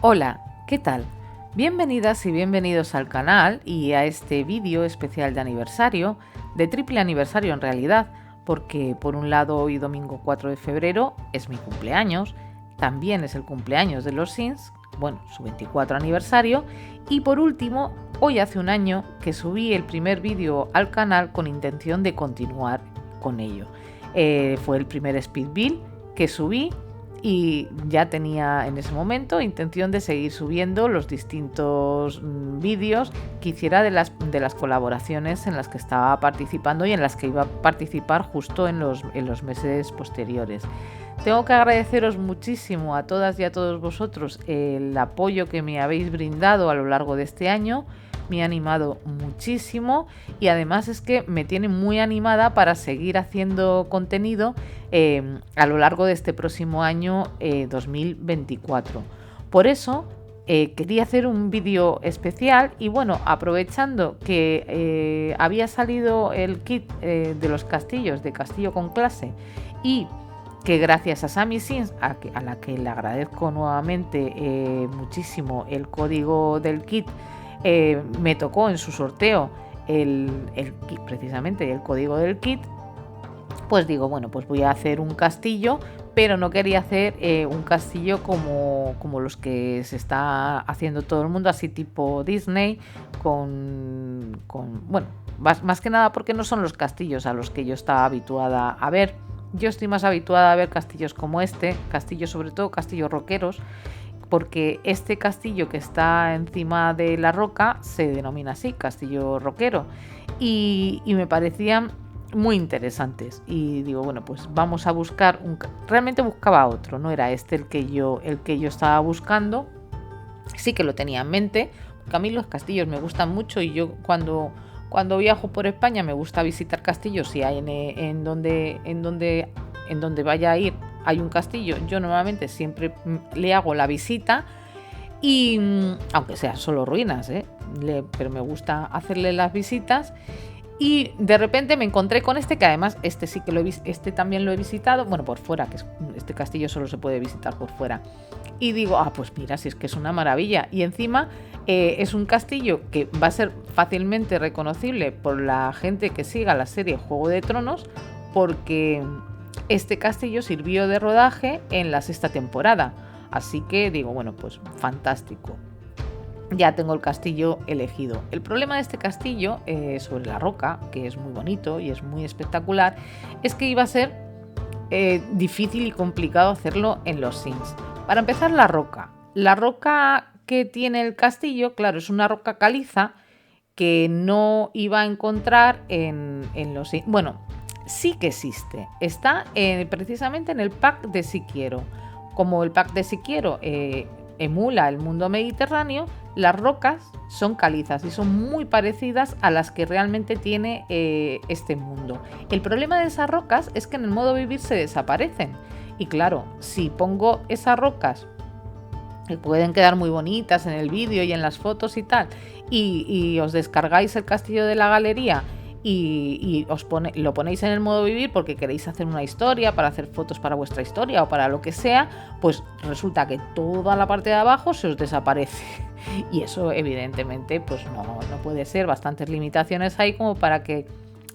Hola, ¿qué tal? Bienvenidas y bienvenidos al canal y a este vídeo especial de aniversario, de triple aniversario en realidad, porque por un lado hoy domingo 4 de febrero es mi cumpleaños, también es el cumpleaños de los Sims, bueno, su 24 aniversario, y por último, hoy hace un año que subí el primer vídeo al canal con intención de continuar con ello. Fue el primer speed build que subí y ya tenía en ese momento intención de seguir subiendo los distintos vídeos que hiciera de las colaboraciones en las que estaba participando y en las que iba a participar justo en los meses posteriores. Tengo que agradeceros muchísimo a todas y a todos vosotros el apoyo que me habéis brindado a lo largo de este año. Me ha animado muchísimo y además es que me tiene muy animada para seguir haciendo contenido a lo largo de este próximo año 2024. Por eso quería hacer un vídeo especial y bueno, aprovechando que había salido el kit de los castillos, de Castillo con Clase, y que gracias a Sammy Sims, a la que le agradezco nuevamente muchísimo el código del kit, me tocó en su sorteo el kit, precisamente el código del kit, pues digo, bueno, pues voy a hacer un castillo, pero no quería hacer un castillo como los que se está haciendo todo el mundo, así tipo Disney, bueno, más que nada porque no son los castillos a los que yo estaba habituada a ver. Yo estoy más habituada a ver castillos como este, castillos sobre todo, castillos roqueros, porque este castillo que está encima de la roca se denomina así, castillo roquero, y me parecían muy interesantes y digo, bueno, pues vamos a buscar realmente buscaba otro, no era este el que yo estaba buscando. Sí que lo tenía en mente, porque a mí los castillos me gustan mucho y yo cuando viajo por España me gusta visitar castillos. Si hay en donde vaya a ir hay un castillo, yo normalmente siempre le hago la visita y aunque sea solo ruinas, pero me gusta hacerle las visitas. Y de repente me encontré con este, que además sí que este también lo he visitado, bueno, por fuera, que este castillo solo se puede visitar por fuera. Y digo, pues mira, si es que es una maravilla. Y encima es un castillo que va a ser fácilmente reconocible por la gente que siga la serie Juego de Tronos, porque este castillo sirvió de rodaje en la 6ª temporada. Así que digo, bueno, pues fantástico. Ya tengo el castillo elegido. El problema de este castillo sobre la roca, que es muy bonito y es muy espectacular, es que iba a ser difícil y complicado hacerlo en los Sims. Para empezar, la roca que tiene el castillo, claro, es una roca caliza que no iba a encontrar en los Sims. Bueno, sí que existe. Está precisamente en el pack de Si Quiero. Como el pack de Si Quiero emula el mundo mediterráneo, las rocas son calizas y son muy parecidas a las que realmente tiene este mundo. El problema de esas rocas es que en el modo vivir se desaparecen. Y claro, si pongo esas rocas, que pueden quedar muy bonitas en el vídeo y en las fotos y tal, y os descargáis el castillo de la galería y lo ponéis en el modo vivir porque queréis hacer una historia, para hacer fotos para vuestra historia o para lo que sea, pues resulta que toda la parte de abajo se os desaparece. Y eso evidentemente pues no puede ser. Bastantes limitaciones hay como para que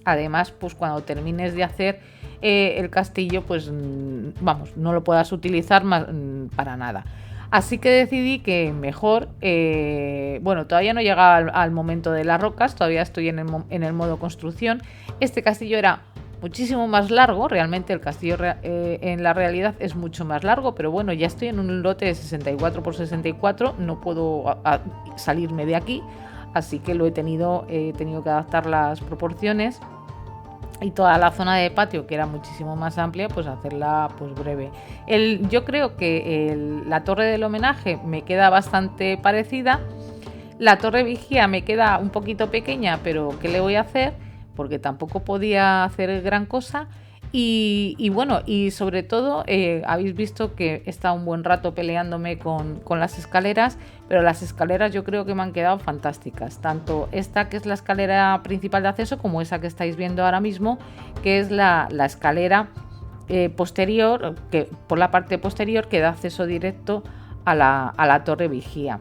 además pues cuando termines de hacer el castillo pues vamos, no lo puedas utilizar para nada. Así que decidí que mejor, bueno, todavía no he llegado al momento de las rocas, todavía estoy en el modo construcción. Este castillo era muchísimo más largo, realmente el castillo en la realidad es mucho más largo, pero bueno, ya estoy en un lote de 64 por 64, no puedo salirme de aquí, así que he tenido que adaptar las proporciones. Y toda la zona de patio, que era muchísimo más amplia, pues hacerla pues breve. Yo creo que la torre del homenaje me queda bastante parecida. La torre vigía me queda un poquito pequeña, pero ¿qué le voy a hacer? Porque tampoco podía hacer gran cosa. Y bueno, y sobre todo habéis visto que he estado un buen rato peleándome con las escaleras, pero las escaleras yo creo que me han quedado fantásticas, tanto esta que es la escalera principal de acceso como esa que estáis viendo ahora mismo, que es la escalera posterior, que por la parte posterior que da acceso directo a la Torre Vigía.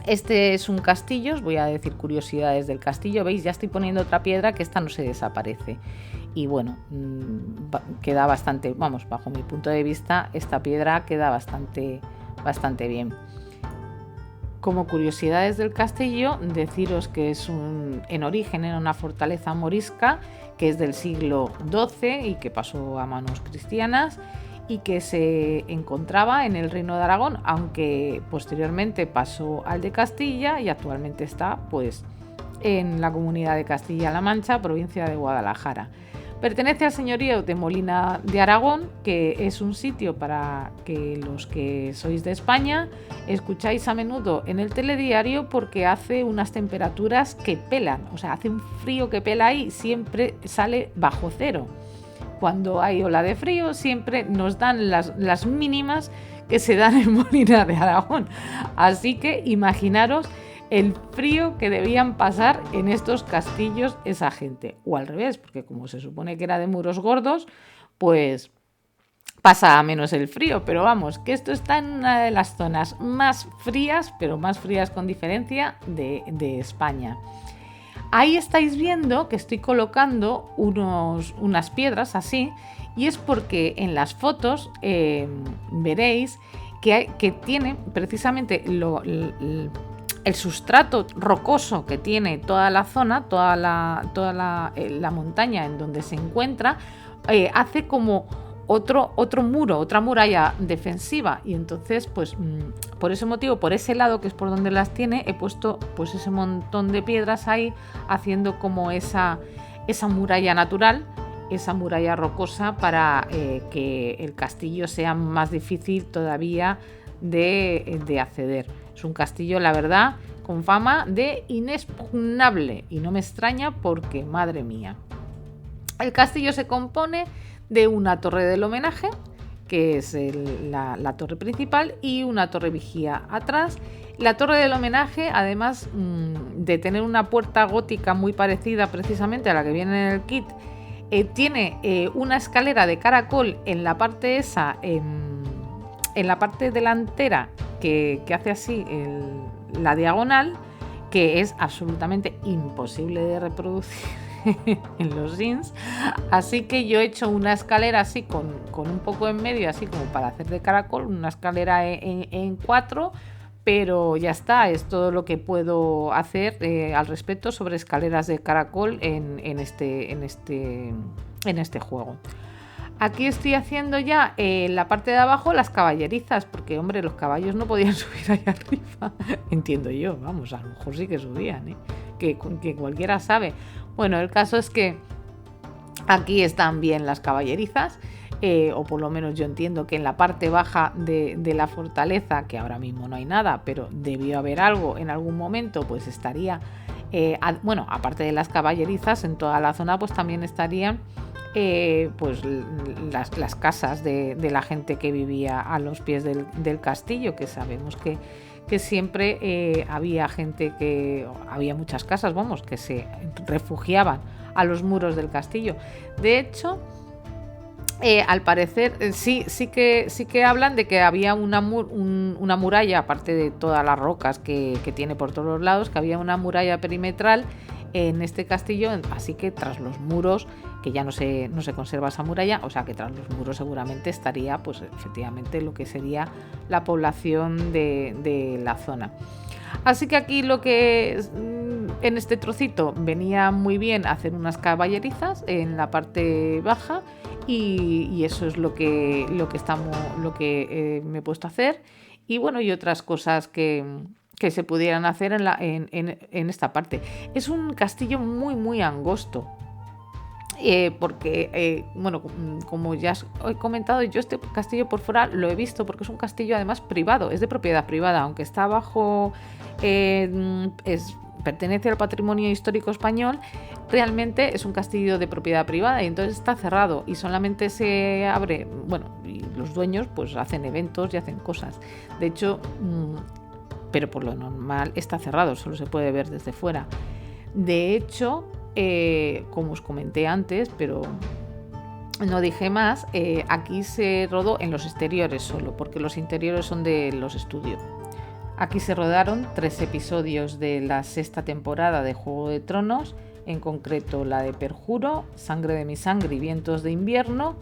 Este es un castillo, os voy a decir curiosidades del castillo. Veis, ya estoy poniendo otra piedra, que esta no se desaparece. Y bueno, queda bastante, vamos, bajo mi punto de vista, esta piedra queda bastante bien. Como curiosidades del castillo, deciros que en origen era una fortaleza morisca, que es del siglo XII y que pasó a manos cristianas, y que se encontraba en el Reino de Aragón, aunque posteriormente pasó al de Castilla y actualmente está pues en la Comunidad de Castilla-La Mancha, provincia de Guadalajara. Pertenece al señorío de Molina de Aragón, que es un sitio para que los que sois de España escucháis a menudo en el telediario, porque hace unas temperaturas que pelan, o sea, hace un frío que pela ahí, siempre sale bajo cero. Cuando hay ola de frío siempre nos dan las mínimas que se dan en Molina de Aragón. Así que imaginaros el frío que debían pasar en estos castillos esa gente. O al revés, porque como se supone que era de muros gordos, pues pasa menos el frío. Pero vamos, que esto está en una de las zonas más frías, pero más frías con diferencia, de España. Ahí estáis viendo que estoy colocando unas piedras así, y es porque en las fotos veréis que tiene precisamente el sustrato rocoso que tiene toda la zona, toda la montaña en donde se encuentra, hace como otro muro, otra muralla defensiva, y entonces pues por ese motivo, por ese lado que es por donde las tiene, he puesto pues ese montón de piedras ahí, haciendo como esa muralla natural, esa muralla rocosa, para que el castillo sea más difícil todavía de acceder. Es un castillo, la verdad, con fama de inexpugnable, y no me extraña porque, madre mía. El castillo se compone de una torre del homenaje, que es la torre principal, y una torre vigía atrás. La torre del homenaje, además de tener una puerta gótica muy parecida precisamente a la que viene en el kit, tiene una escalera de caracol en la parte esa, en la parte delantera, que hace así la diagonal, que es absolutamente imposible de reproducir en los Sims. Así que yo he hecho una escalera así con un poco en medio, así como para hacer de caracol, una escalera en 4, pero ya está, es todo lo que puedo hacer al respecto sobre escaleras de caracol en este juego. Aquí estoy haciendo ya en la parte de abajo las caballerizas, porque hombre, los caballos no podían subir allá arriba. Entiendo yo, vamos, a lo mejor sí que subían, que cualquiera sabe. Bueno, el caso es que aquí están bien las caballerizas, o por lo menos yo entiendo que en la parte baja de la fortaleza, que ahora mismo no hay nada, pero debió haber algo en algún momento, pues estaría, bueno, aparte de las caballerizas, en toda la zona pues también estarían pues las casas de la gente que vivía a los pies del castillo, que sabemos que siempre había gente, había muchas casas, vamos, que se refugiaban a los muros del castillo. De hecho, al parecer sí que hablan de que había una muralla, aparte de todas las rocas que tiene por todos los lados, que había una muralla perimetral en este castillo, así que tras los muros, que ya no se conserva esa muralla, o sea que tras los muros seguramente estaría pues efectivamente lo que sería la población de la zona. Así que aquí lo que en este trocito venía muy bien hacer unas caballerizas en la parte baja, y eso es lo que me he puesto a hacer, y bueno, y otras cosas que se pudieran hacer en esta parte. Es un castillo muy muy angosto, porque bueno, como ya os he comentado, yo este castillo por fuera lo he visto, porque es un castillo además privado, es de propiedad privada, aunque está bajo pertenece al patrimonio histórico español. Realmente es un castillo de propiedad privada, y entonces está cerrado y solamente se abre, bueno, y los dueños pues hacen eventos y hacen cosas. De hecho, pero por lo normal está cerrado, solo se puede ver desde fuera. De hecho, como os comenté antes, pero no dije más. Aquí se rodó en los exteriores solo, porque los interiores son de los estudios. Aquí se rodaron 3 episodios de la 6ª temporada de Juego de Tronos, en concreto la de Perjuro, Sangre de mi sangre y Vientos de invierno,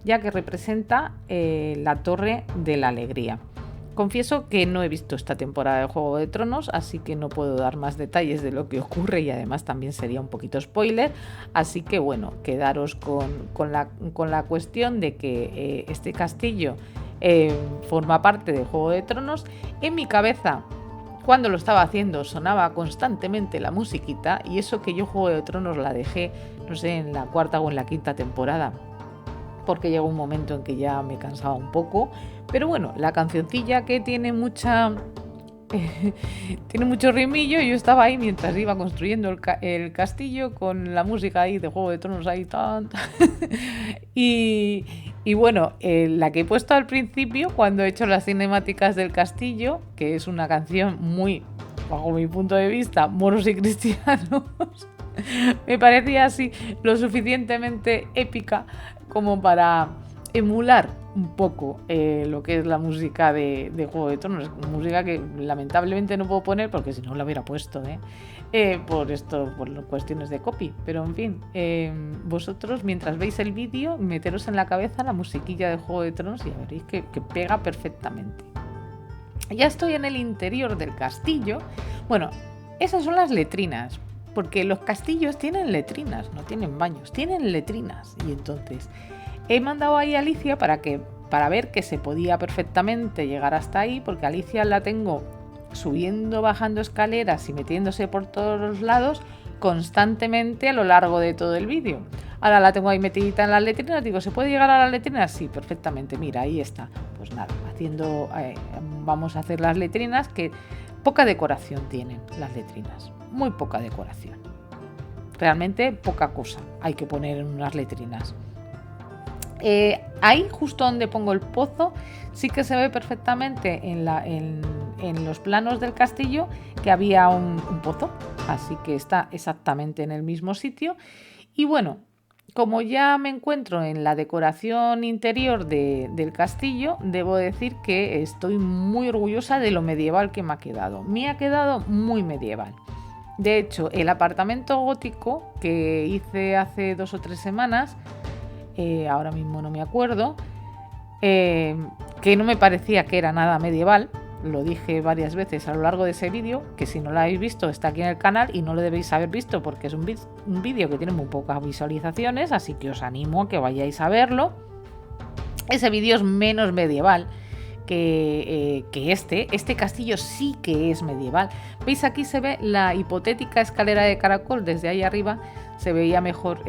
ya que representa la Torre de la Alegría. Confieso que no he visto esta temporada de Juego de Tronos, así que no puedo dar más detalles de lo que ocurre y además también sería un poquito spoiler, así que bueno, quedaros con la cuestión de que este castillo forma parte de Juego de Tronos. En mi cabeza, cuando lo estaba haciendo, sonaba constantemente la musiquita, y eso que yo Juego de Tronos la dejé, no sé, en la 4ª o en la 5ª temporada, porque llegó un momento en que ya me cansaba un poco, pero bueno, la cancioncilla que tiene tiene mucho rimillo, yo estaba ahí mientras iba construyendo el castillo con la música ahí de Juego de Tronos ahí tan y bueno, la que he puesto al principio cuando he hecho las cinemáticas del castillo, que es una canción muy, bajo mi punto de vista, moros y cristianos, me parecía así lo suficientemente épica como para emular un poco lo que es la música de Juego de Tronos. Música que lamentablemente no puedo poner porque si no la hubiera puesto por cuestiones de copy, pero en fin, vosotros mientras veis el vídeo meteros en la cabeza la musiquilla de Juego de Tronos y veréis que pega perfectamente. Ya estoy en el interior del castillo. Bueno, esas son las letrinas, porque los castillos tienen letrinas, no tienen baños, tienen letrinas. Y entonces he mandado ahí a Alicia para ver que se podía perfectamente llegar hasta ahí, porque Alicia la tengo subiendo, bajando escaleras y metiéndose por todos los lados constantemente a lo largo de todo el vídeo. Ahora la tengo ahí metidita en las letrinas, digo, ¿se puede llegar a las letrinas? Sí, perfectamente, mira, ahí está. Pues nada, vamos a hacer las letrinas, que poca decoración tienen las letrinas, muy poca decoración. Realmente poca cosa hay que poner en unas letrinas. Ahí, justo donde pongo el pozo, sí que se ve perfectamente en los planos del castillo que había un pozo, así que está exactamente en el mismo sitio. Y bueno, como ya me encuentro en la decoración interior del castillo, debo decir que estoy muy orgullosa de lo medieval que me ha quedado. Me ha quedado muy medieval. De hecho, el apartamento gótico que hice hace 2 o 3 semanas, ahora mismo no me acuerdo, que no me parecía que era nada medieval, lo dije varias veces a lo largo de ese vídeo, que si no lo habéis visto está aquí en el canal y no lo debéis haber visto porque es un vídeo que tiene muy pocas visualizaciones, así que os animo a que vayáis a verlo. Ese vídeo es menos medieval que este castillo sí que es medieval. ¿Veis? Aquí se ve la hipotética escalera de caracol desde ahí arriba. Se veía mejor,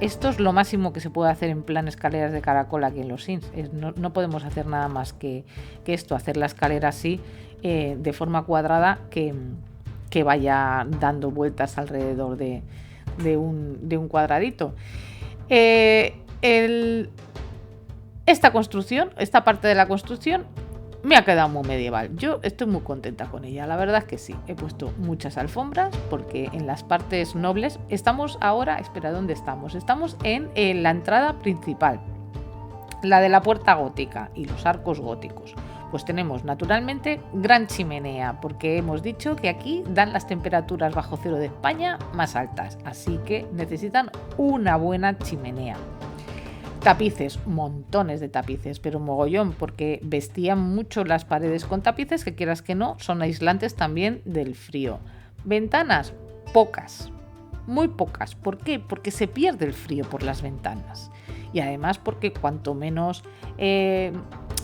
esto es lo máximo que se puede hacer en plan escaleras de caracol aquí en los Sims. No podemos hacer nada más que esto, hacer la escalera así, de forma cuadrada, que vaya dando vueltas alrededor de un cuadradito. Esta parte de la construcción me ha quedado muy medieval. Yo estoy muy contenta con ella, la verdad es que sí. He puesto muchas alfombras porque en las partes nobles estamos ahora, espera, ¿dónde estamos? Estamos en la entrada principal, la de la puerta gótica y los arcos góticos. Pues tenemos naturalmente gran chimenea, porque hemos dicho que aquí dan las temperaturas bajo cero de España más altas, así que necesitan una buena chimenea. Tapices, montones de tapices, pero mogollón, porque vestían mucho las paredes con tapices que, quieras que no, son aislantes también del frío. Ventanas, pocas, muy pocas. ¿Por qué? Porque se pierde el frío por las ventanas. Y además porque cuanto menos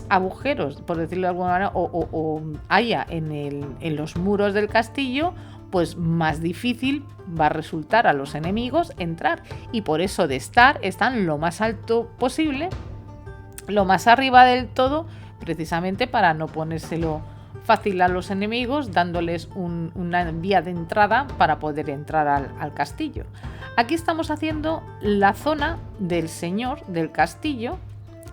agujeros, por decirlo de alguna manera, o haya en los muros del castillo, pues más difícil va a resultar a los enemigos entrar, y por eso están lo más alto posible, lo más arriba del todo, precisamente para no ponérselo fácil a los enemigos, dándoles una vía de entrada para poder entrar al castillo. Aquí estamos haciendo la zona del señor del castillo,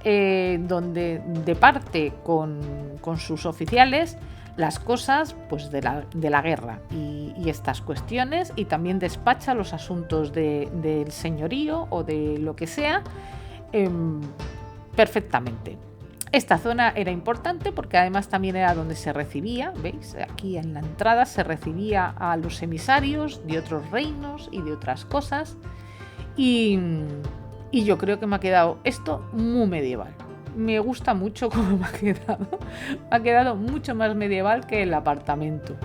donde departe con sus oficiales las cosas pues de la guerra y estas cuestiones, y también despacha los asuntos del señorío o de lo que sea perfectamente. Esta zona era importante porque además también era donde se recibía, ¿veis? Aquí en la entrada se recibía a los emisarios de otros reinos y de otras cosas, y yo creo que me ha quedado esto muy medieval. Me gusta mucho cómo me ha quedado. Me ha quedado mucho más medieval que el apartamento.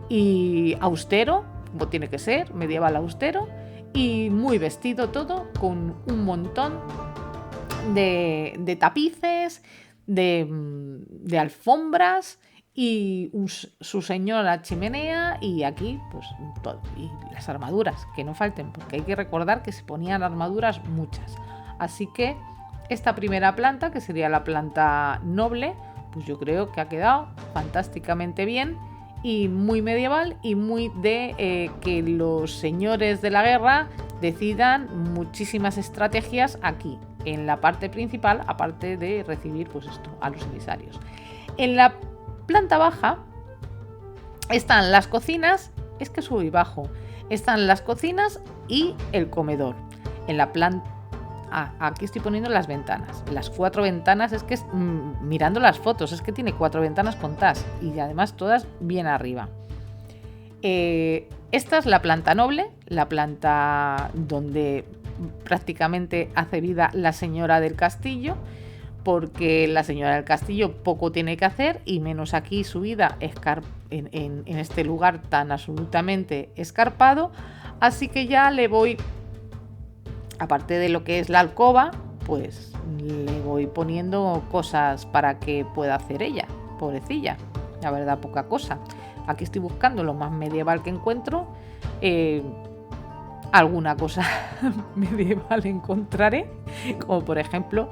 Y austero, como tiene que ser, medieval austero, y muy vestido todo, con un montón de tapices, de alfombras y su señora chimenea, y aquí pues todo. Y las armaduras, que no falten, porque hay que recordar que se ponían armaduras muchas. Así que esta primera planta, que sería la planta noble, pues yo creo que ha quedado fantásticamente bien y muy medieval, y muy de que los señores de la guerra decidan muchísimas estrategias aquí, en la parte principal, aparte de recibir pues esto, a los emisarios. En la planta baja están las cocinas, es que subo y bajo, están las cocinas y el comedor. En la planta aquí estoy poniendo las ventanas. Las 4 ventanas, es que mirando las fotos, es que tiene 4 ventanas contadas y además todas bien arriba. Esta es la planta noble, la planta donde prácticamente hace vida la señora del castillo, porque la señora del castillo poco tiene que hacer, y menos aquí subida en este lugar tan absolutamente escarpado. Así que ya le voy, aparte de lo que es la alcoba, pues le voy poniendo cosas para que pueda hacer ella, pobrecilla, la verdad, poca cosa. Aquí estoy buscando lo más medieval que encuentro. Alguna cosa medieval encontraré, como por ejemplo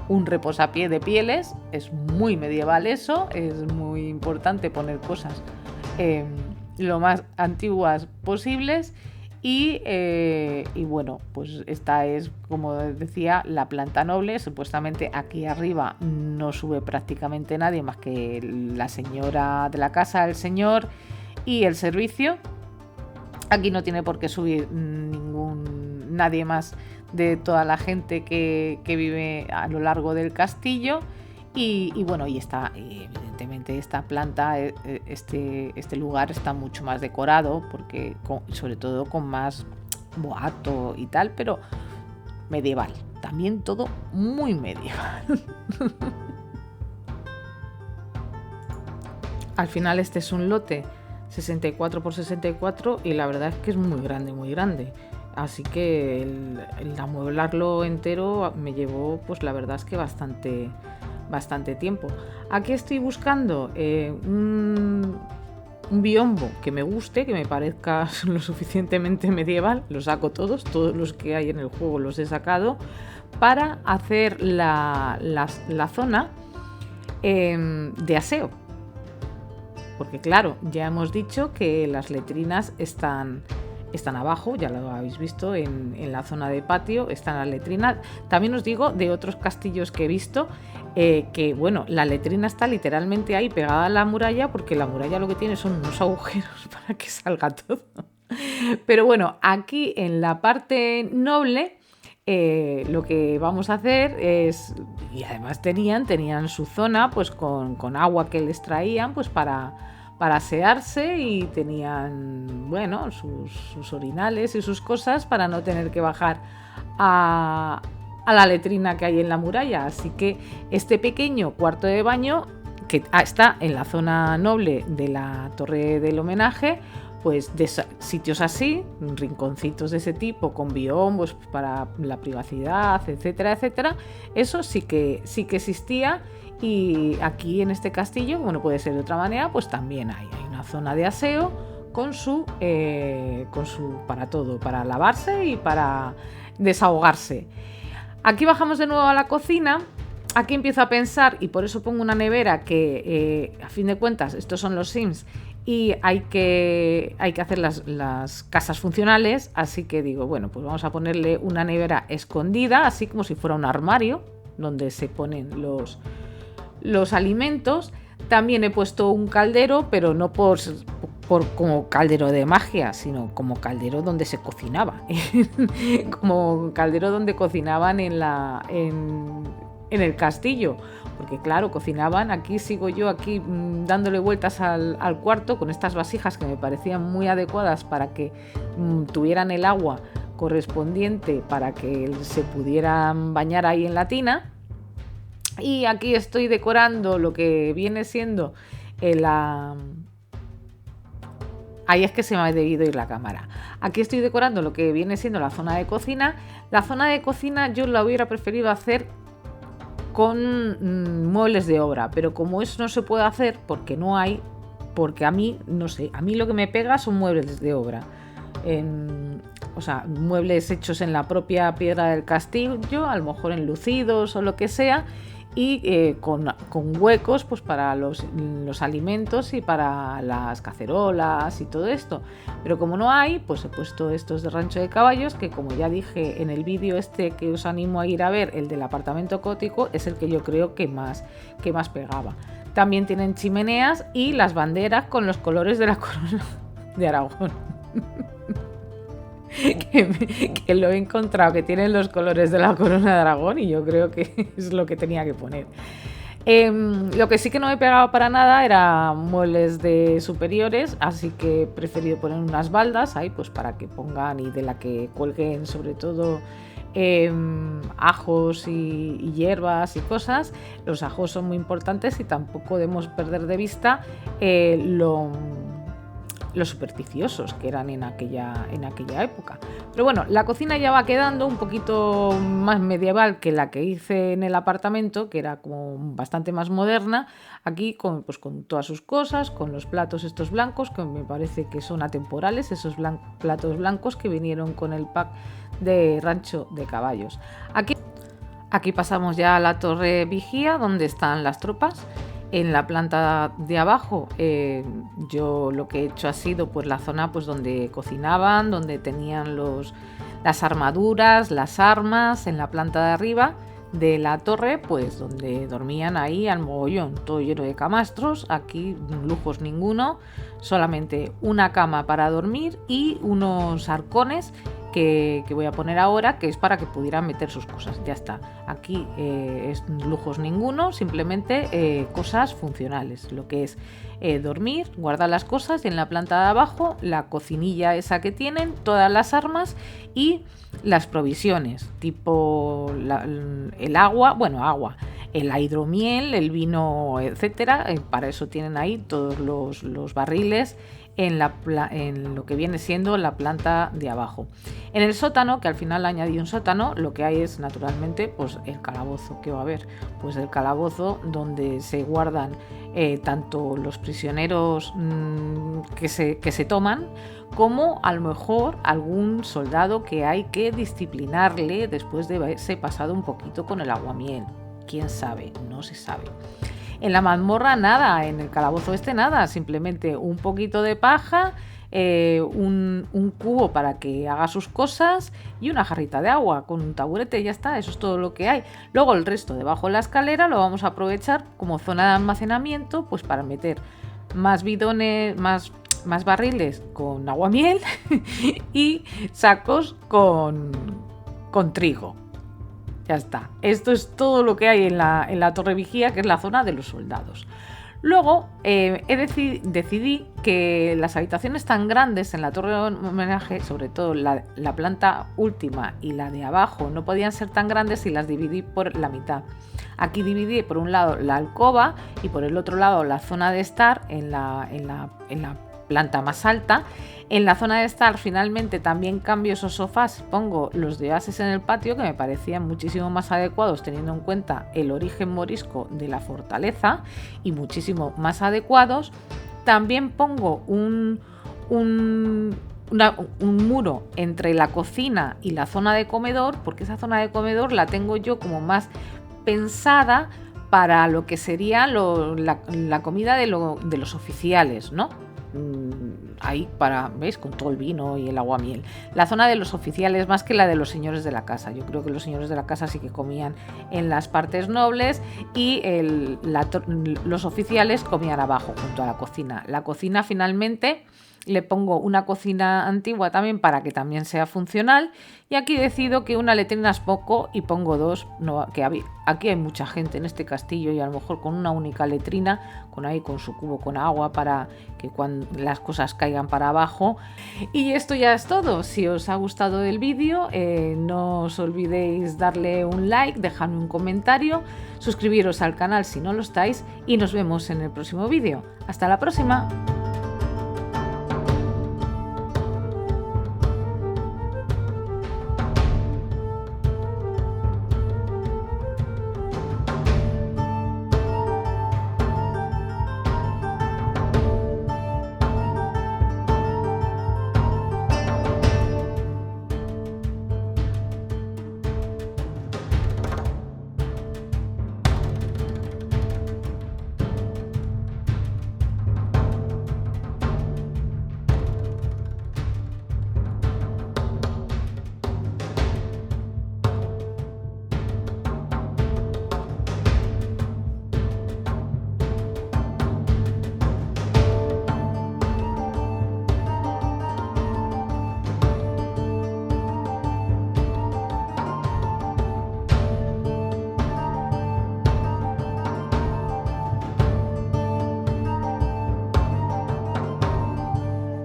un reposapié de pieles. Es muy medieval eso, es muy importante poner cosas lo más antiguas posibles. Y bueno, pues esta es, como decía, la planta noble. Supuestamente aquí arriba no sube prácticamente nadie más que la señora de la casa, el señor y el servicio. Aquí no tiene por qué subir nadie más de toda la gente que vive a lo largo del castillo. Y bueno, y está, evidentemente, esta planta, este lugar está mucho más decorado, porque sobre todo con más boato y tal, pero medieval. También todo muy medieval. Al final este es un lote 64 por 64 y la verdad es que es muy grande, muy grande. Así que el amueblarlo entero me llevó, pues la verdad es que bastante tiempo. Aquí estoy buscando un biombo que me guste, que me parezca lo suficientemente medieval. Los saco todos los que hay en el juego los he sacado, para hacer la zona de aseo. Porque claro, ya hemos dicho que las letrinas están abajo, ya lo habéis visto en la zona de patio, están las letrinas. También os digo de otros castillos que he visto, que bueno, la letrina está literalmente ahí pegada a la muralla, porque la muralla lo que tiene son unos agujeros para que salga todo. Pero bueno, aquí en la parte noble, lo que vamos a hacer es, y además tenían su zona pues con agua que les traían pues para asearse, y tenían, bueno, sus orinales y sus cosas para no tener que bajar a la letrina que hay en la muralla. Así que este pequeño cuarto de baño que está en la zona noble de la torre del homenaje, pues de sitios así, rinconcitos de ese tipo, con biombos para la privacidad, etcétera, etcétera, eso sí que existía. Y aquí en este castillo, bueno, puede ser de otra manera, pues también hay una zona de aseo con su para todo, para lavarse y para desahogarse. Aquí bajamos de nuevo a la cocina. Aquí empiezo a pensar, y por eso pongo una nevera, que a fin de cuentas estos son los Sims y hay que hacer las casas funcionales. Así que digo, bueno, pues vamos a ponerle una nevera escondida, así como si fuera un armario donde se ponen los alimentos. También he puesto un caldero, pero no por como caldero de magia, sino como caldero donde se cocinaba. Como caldero donde cocinaban en el castillo. Porque claro, cocinaban, aquí sigo yo aquí dándole vueltas al cuarto con estas vasijas que me parecían muy adecuadas para que tuvieran el agua correspondiente para que se pudieran bañar ahí en la tina. Y aquí estoy decorando lo que viene siendo la... Ahí es que se me ha debido ir la cámara. Aquí estoy decorando lo que viene siendo la zona de cocina. La zona de cocina yo la hubiera preferido hacer con muebles de obra, pero como eso no se puede hacer porque no hay, porque a mí, no sé, a mí lo que me pega son muebles de obra. O sea, muebles hechos en la propia piedra del castillo, a lo mejor enlucidos o lo que sea, y con huecos pues para los alimentos y para las cacerolas y todo esto. Pero como no hay, pues he puesto estos de Rancho de Caballos, que como ya dije en el vídeo este que os animo a ir a ver, el del apartamento gótico, es el que yo creo que más pegaba. También tienen chimeneas y las banderas con los colores de la corona de Aragón. que lo he encontrado, que tienen los colores de la corona de Aragón, y yo creo que es lo que tenía que poner. Lo que sí que no me pegaba para nada era muebles de superiores, así que he preferido poner unas baldas ahí pues para que pongan y de la que cuelguen sobre todo ajos y hierbas y cosas. Los ajos son muy importantes y tampoco debemos perder de vista los supersticiosos que eran en aquella época. Pero bueno, la cocina ya va quedando un poquito más medieval que la que hice en el apartamento, que era como bastante más moderna. Aquí con todas sus cosas, con los platos estos blancos, que me parece que son atemporales, esos platos blancos que vinieron con el pack de Rancho de Caballos. Aquí pasamos ya a la torre vigía, donde están las tropas. En la planta de abajo yo lo que he hecho ha sido pues la zona pues donde cocinaban, donde tenían las armaduras, las armas. En la planta de arriba de la torre pues donde dormían ahí al mogollón, todo lleno de camastros. Aquí lujos ninguno, solamente una cama para dormir y unos arcones que voy a poner ahora, que es para que pudieran meter sus cosas. Ya está. Aquí es lujos ninguno, simplemente cosas funcionales, lo que es dormir, guardar las cosas, y en la planta de abajo la cocinilla esa que tienen, todas las armas y las provisiones, tipo el agua, el hidromiel, el vino, etcétera. Para eso tienen ahí todos los barriles en lo que viene siendo la planta de abajo. En el sótano, que al final añadí un sótano, lo que hay es naturalmente pues el calabozo. ¿Qué va a haber? Pues el calabozo donde se guardan tanto los prisioneros que se toman, como a lo mejor algún soldado que hay que disciplinarle después de haberse pasado un poquito con el aguamiel. ¿Quién sabe? No se sabe. En la mazmorra nada, en el calabozo nada, simplemente un poquito de paja, un cubo para que haga sus cosas y una jarrita de agua con un taburete, y ya está. Eso es todo lo que hay. Luego el resto debajo de la escalera lo vamos a aprovechar como zona de almacenamiento, pues para meter más bidones, más barriles con aguamiel y sacos con trigo. Ya está. Esto es todo lo que hay en la torre vigía, que es la zona de los soldados. Luego decidí que las habitaciones tan grandes en la torre de homenaje, sobre todo la planta última y la de abajo, no podían ser tan grandes, y las dividí por la mitad. Aquí dividí por un lado la alcoba y por el otro lado la zona de estar en la planta más alta. En la zona de estar finalmente también cambio esos sofás, pongo los de oasis en el patio, que me parecían muchísimo más adecuados teniendo en cuenta el origen morisco de la fortaleza, y muchísimo más adecuados. También pongo un muro entre la cocina y la zona de comedor, porque esa zona de comedor la tengo yo como más pensada para lo que sería la comida de los oficiales, ¿no? ahí para, ¿veis? Con todo el vino y el aguamiel. La zona de los oficiales más que la de los señores de la casa. Yo creo que los señores de la casa sí que comían en las partes nobles y los oficiales comían abajo junto a la cocina. La cocina finalmente le pongo una cocina antigua también para que también sea funcional, y aquí decido que una letrina es poco y pongo dos, aquí hay mucha gente en este castillo y a lo mejor con una única letrina, con su cubo con agua para que cuando las cosas caigan para abajo. Y esto ya es todo. Si os ha gustado el vídeo, no os olvidéis darle un like, dejarme un comentario, suscribiros al canal si no lo estáis y nos vemos en el próximo vídeo. Hasta la próxima.